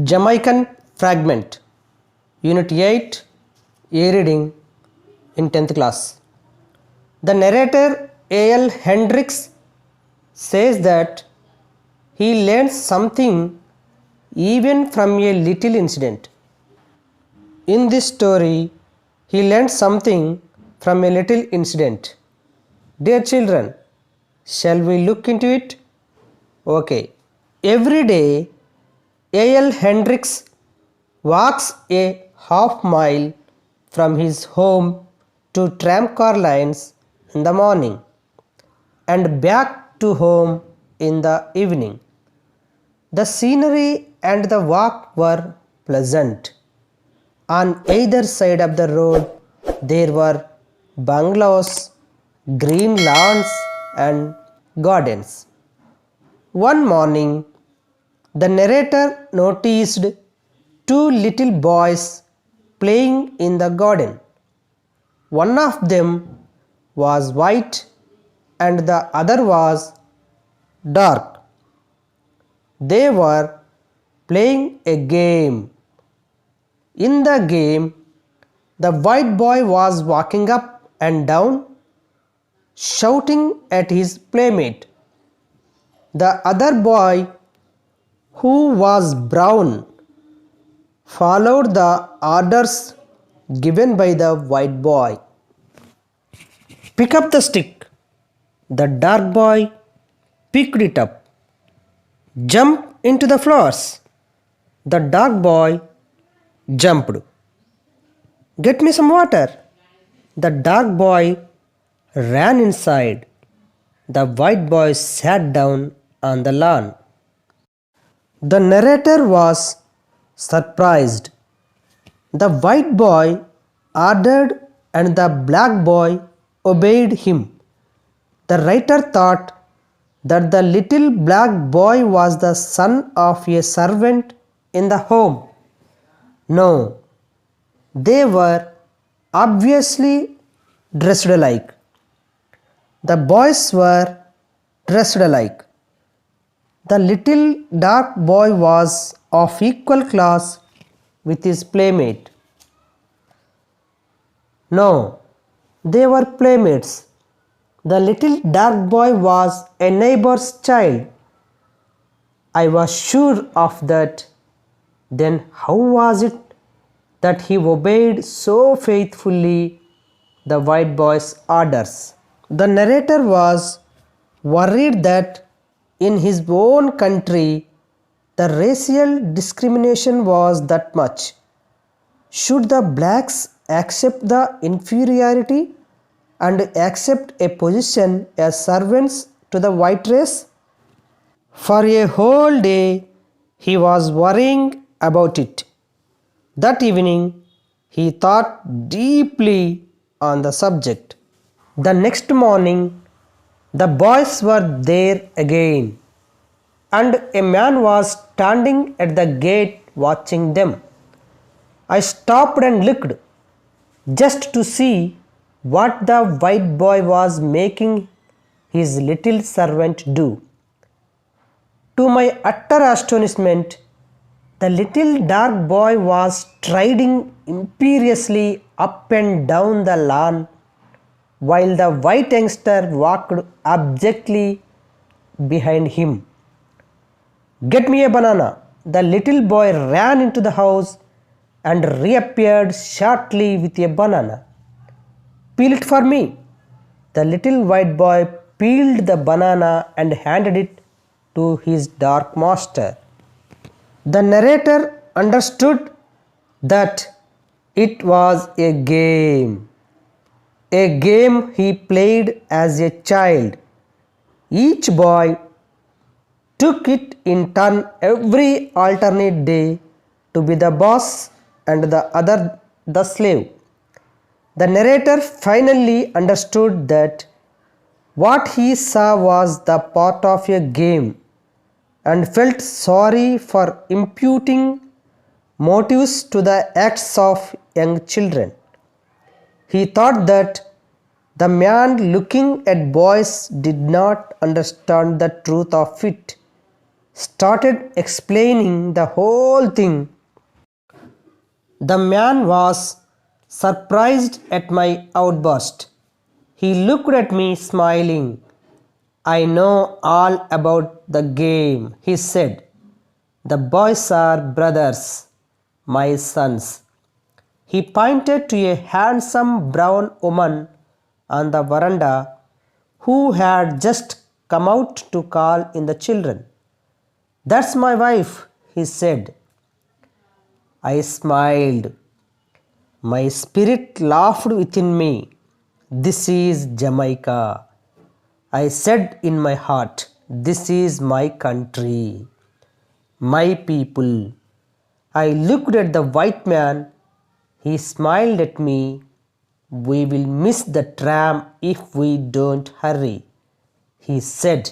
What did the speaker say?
Jamaican Fragment, Unit 8, A Reading in 10th class. The narrator A.L. Hendricks says that he learns something even from a little incident. In this story, he learned something from a little incident. Dear children, shall we look into it? Okay. Every day, A.L. Hendricks walks a half mile from his home to tramcar lines in the morning and back to home in the evening. The scenery and the walk were pleasant. On either side of the road there were bungalows, green lawns and gardens. One morning, the narrator noticed two little boys playing in the garden. One of them was white and the other was dark. They were playing a game. In the game, the white boy was walking up and down, shouting at his playmate. The other boy, who was brown, followed the orders given by the white boy. Pick up the stick. The dark boy picked it up. Jump into the flowers. The dark boy jumped. Get me some water. The dark boy ran inside. The white boy sat down on the lawn. The narrator was surprised. The white boy ordered and the black boy obeyed him. The writer thought that the little black boy was the son of a servant in the home. No, they were obviously dressed alike. The boys were dressed alike. The little dark boy was of equal class with his playmate. No, they were playmates. The little dark boy was a neighbor's child. I was sure of that. Then how was it that he obeyed so faithfully the white boy's orders? The narrator was worried that in his own country the racial discrimination was that much. Should the blacks accept the inferiority and accept a position as servants to the white race? For a whole day he was worrying about it. That evening he thought deeply on the subject. The next morning the boys were there again, and a man was standing at the gate watching them. I stopped and looked just to see what the white boy was making his little servant do. To my utter astonishment, the little dark boy was striding imperiously up and down the lawn, while the white youngster walked abjectly behind him. Get me a banana. The little boy ran into the house and reappeared shortly with a banana. Peel it for me. The little white boy peeled the banana and handed it to his dark master. The narrator understood that it was a game he played as a child. Each boy took it in turn every alternate day to be the boss and the other the slave. The narrator finally understood that what he saw was the part of a game and felt sorry for imputing motives to the acts of young children. He thought that the man looking at boys did not understand the truth of it. started explaining the whole thing. The man was surprised at my outburst. He looked at me smiling. I know all about the game, he said. The boys are brothers, my sons. He pointed to a handsome brown woman on the veranda who had just come out to call in the children. That's my wife, he said. I smiled. My spirit laughed within me. This is Jamaica. I said in my heart, this is my country, my people. I looked at the white man. He smiled at me. We will miss the tram if we don't hurry, he said.